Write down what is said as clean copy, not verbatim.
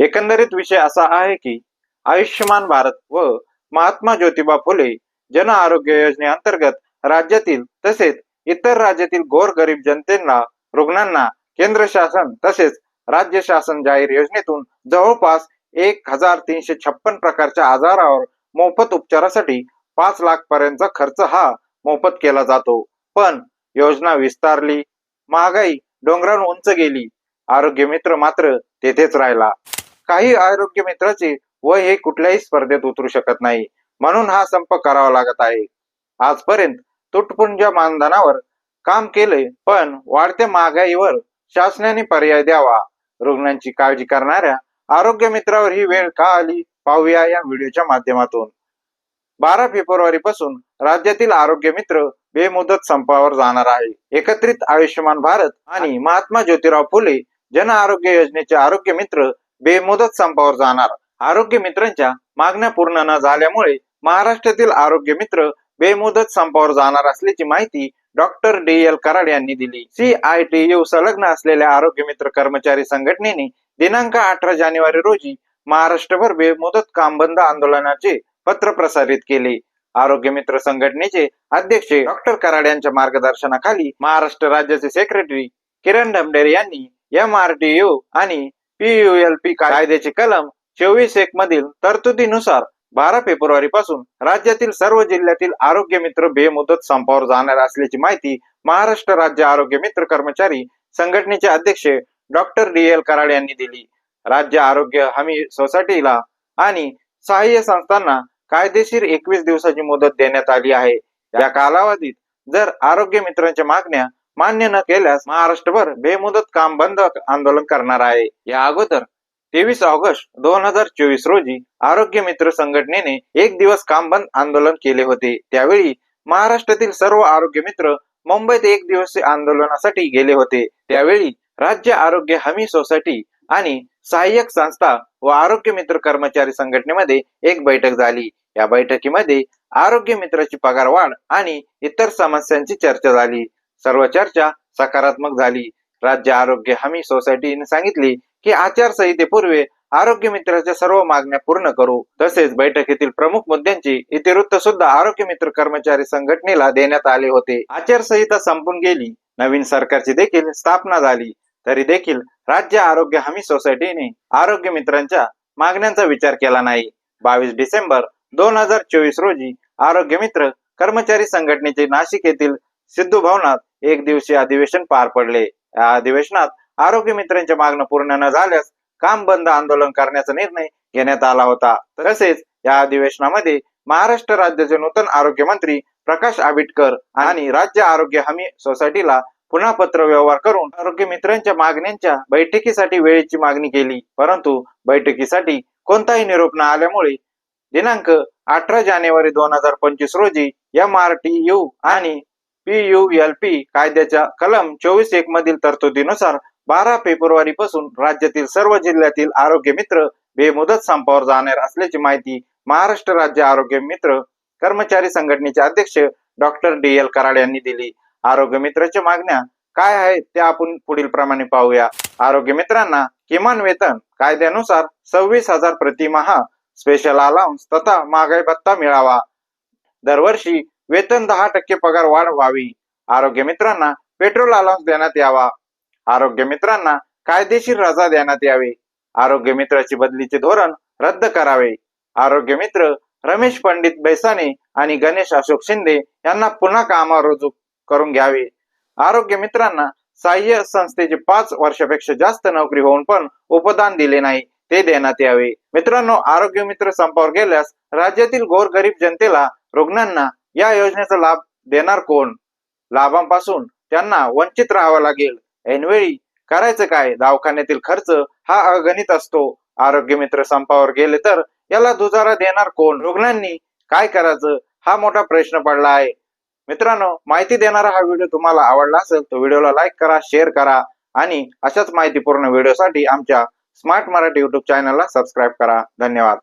एकंदरीत विषय असा आहे की आयुष्यमान भारत व महात्मा ज्योतिबा फुले जन आरोग्य योजनेअंतर्गत राज्यातील तसेच इतर राज्यातील गोरगरीब जनतेला रुग्णांना केंद्र शासन तसेच राज्य शासन जाहीर योजनेतून जवळपास 1356 प्रकारच्या आजारावर मोफत उपचारासाठी 5 लाख पर्यंतचा खर्च हा मोफत केला जातो। पण योजना विस्तारली, महागाई डोंगरावर उंच गेली, आरोग्य मित्र मात्र तेथेच राहिला। काही आरोग्य मित्राचे वय हे कुठल्याही स्पर्धेत उतरू शकत नाही, म्हणून हा संप करावा लागत आहे। आजपर्यंत तुटपुंज मानधनावर काम केले, पण वाढत्या महागाईवर शासनाने पर्याय द्यावा। रुग्णांची काळजी करणाऱ्या आरोग्य मित्रावर ही वेळ का आली, पाहूया या व्हिडिओच्या माध्यमातून। 12 फेब्रुवारी पासून राज्यातील आरोग्य मित्र बेमुदत संपावर जाणार आहे। एकत्रित आयुष्यमान भारत आणि महात्मा ज्योतिराव फुले जन आरोग्य योजनेचे आरोग्य मित्र बेमुदत संपावर जाणार। आरोग्य मित्रांच्या मागण्या पूर्ण न झाल्यामुळे महाराष्ट्रातील आरोग्य मित्र बेमुदत संपावर जाणार असल्याची माहिती डॉक्टर DL कराड यांनी दिली। CITU संलग्न असलेल्या आरोग्य मित्र कर्मचारी संघटनेने दिनांक 18 जानेवारी रोजी महाराष्ट्रभर बेमुदत काम बंद आंदोलनाचे पत्र प्रसारित केले। आरोग्य मित्र संघटनेचे अध्यक्ष डॉक्टर कराड यांच्या मार्गदर्शनाखाली महाराष्ट्र राज्याचे सेक्रेटरी किरण ढमढेरे यांनी MRTU आणि PULP कायद्याचे कलम 24(1) मधील तरतुदीनुसार 12 फेब्रुवारी पासून राज्यातील सर्व जिल्ह्यातील आरोग्य मित्र बेमुदत संपावर जाणार असल्याची माहिती महाराष्ट्र राज्य आरोग्य मित्र कर्मचारी संघटनेचे अध्यक्ष डॉक्टर DL कराड यांनी दिली। राज्य आरोग्य हमी सोसायटीला आणि सहाय्य संस्थांना कायदेशीर 21 दिवसाची मुदत देण्यात आली आहे। या कालावधीत जर आरोग्य मित्रांच्या मागण्या मान्य न केल्यास महाराष्ट्रभर बेमुदत काम बंद आंदोलन करणार आहे। या अगोदर 23 ऑगस्ट 2024 रोजी आरोग्य मित्र संघटनेने 1 दिवस काम बंद आंदोलन केले होते। त्यावेळी महाराष्ट्रातील सर्व आरोग्य मित्र मुंबईत 1 दिवसीय आंदोलनासाठी गेले होते। त्यावेळी राज्य आरोग्य हमी सोसायटी आणि सहाय्यक संस्था व आरोग्य मित्र कर्मचारी संघटनेमध्ये एक बैठक झाली। या बैठकीमध्ये आरोग्य मित्राची पगार वाढ आणि इतर समस्यांची चर्चा झाली। सर्व चर्चा सकारात्मक झाली। राज्य आरोग्य हमी सोसायटीने सांगितले की आचारसंहितेपूर्वी आरोग्य मित्राच्या सर्व मागण्या पूर्ण करू। तसेच बैठकीतील प्रमुख मुद्द्यांचे इतिवृत्त सुद्धा आरोग्य मित्र कर्मचारी संघटनेला देण्यात आले होते। आचारसंहिता संपून गेली, नवीन सरकारची देखील स्थापना झाली, तरी देखील राज्य आरोग्य हमी सोसायटीने आरोग्य मित्रांच्या मागण्यांचा विचार केला नाही। 22 डिसेंबर 2024 रोजी आरोग्य मित्र कर्मचारी संघटनेचे नाशिक येथील सिद्धू भवनात 1 दिवसीय अधिवेशन पार पडले। या अधिवेशनात आरोग्य मित्रांच्या मागण्या पूर्ण न झाल्यास काम बंद आंदोलन करण्याचा निर्णय घेण्यात आला होता। तसेच या अधिवेशनामध्ये महाराष्ट्र राज्याचे नूतन आरोग्य मंत्री प्रकाश आंबेडकर आणि राज्य आरोग्य हमी सोसायटीला पुन्हा पत्र व्यवहार करून आरोग्य मित्रांच्या मागण्यांच्या बैठकीसाठी वेळेची मागणी केली, परंतु बैठकीसाठी कोणताही निरोप न आल्यामुळे दिनांक 18 जानेवारी 2025 रोजी MRTU आणि PULP कायद्याच्या कलम 24(1) मधील तरतुदीनुसार 12 फेब्रुवारी पासून राज्यातील सर्व जिल्ह्यातील आरोग्य मित्र बेमुदत संपावर जाणार असल्याची माहिती महाराष्ट्र राज्य आरोग्य मित्र कर्मचारी संघटनेचे अध्यक्ष डॉक्टर DL कराड यांनी दिली। आरोग्य मित्राच्या मागण्या काय आहेत ते आपण पुढील प्रमाणे पाहूया। आरोग्य मित्रांना किमान वेतन कायद्यानुसार 26,000 प्रतिमाह स्पेशल अलाउन्स तथा महागाई भत्ता मिळावा। दरवर्षी वेतन 10% पगार वाढ व्हावी। आरोग्य मित्रांना पेट्रोल अलाउन्स देण्यात यावा। आरोग्य मित्रांना कायदेशीर रजा देण्यात यावी। आरोग्य मित्राची बदलीचे धोरण रद्द करावे। आरोग्य मित्र रमेश पंडित बैसाने आणि गणेश अशोक शिंदे यांना पुन्हा कामावर रुजू करून घ्यावे। आरोग्य मित्रांना सहाय्य संस्थेचे 5 वर्षापेक्षा जास्त नोकरी होऊन पण उपदान दिले नाही ते देण्यात यावे। मित्रांनो, आरोग्य मित्र संपावर गेल्यास राज्यातील गोरगरीब जनतेला रुग्णांना या योजनेचा लाभ देणार कोण? लाभांपासून त्यांना वंचित राहावं लागेल। ऐनवेळी करायचं काय? दवाखान्यातील खर्च हा अगणित असतो। आरोग्य मित्र संपावर गेले तर याला दुजारा देणार कोण? रुग्णांनी काय करायचं हा मोठा प्रश्न पडला आहे। मित्रांनो, माहिती देणारा हा व्हिडिओ तुम्हाला आवडला असेल तर व्हिडिओला लाईक करा, शेअर करा आणि अशाच माहितीपूर्ण व्हिडिओसाठी आमच्या स्मार्ट मराठी YouTube चॅनलला सबस्क्राईब करा। धन्यवाद।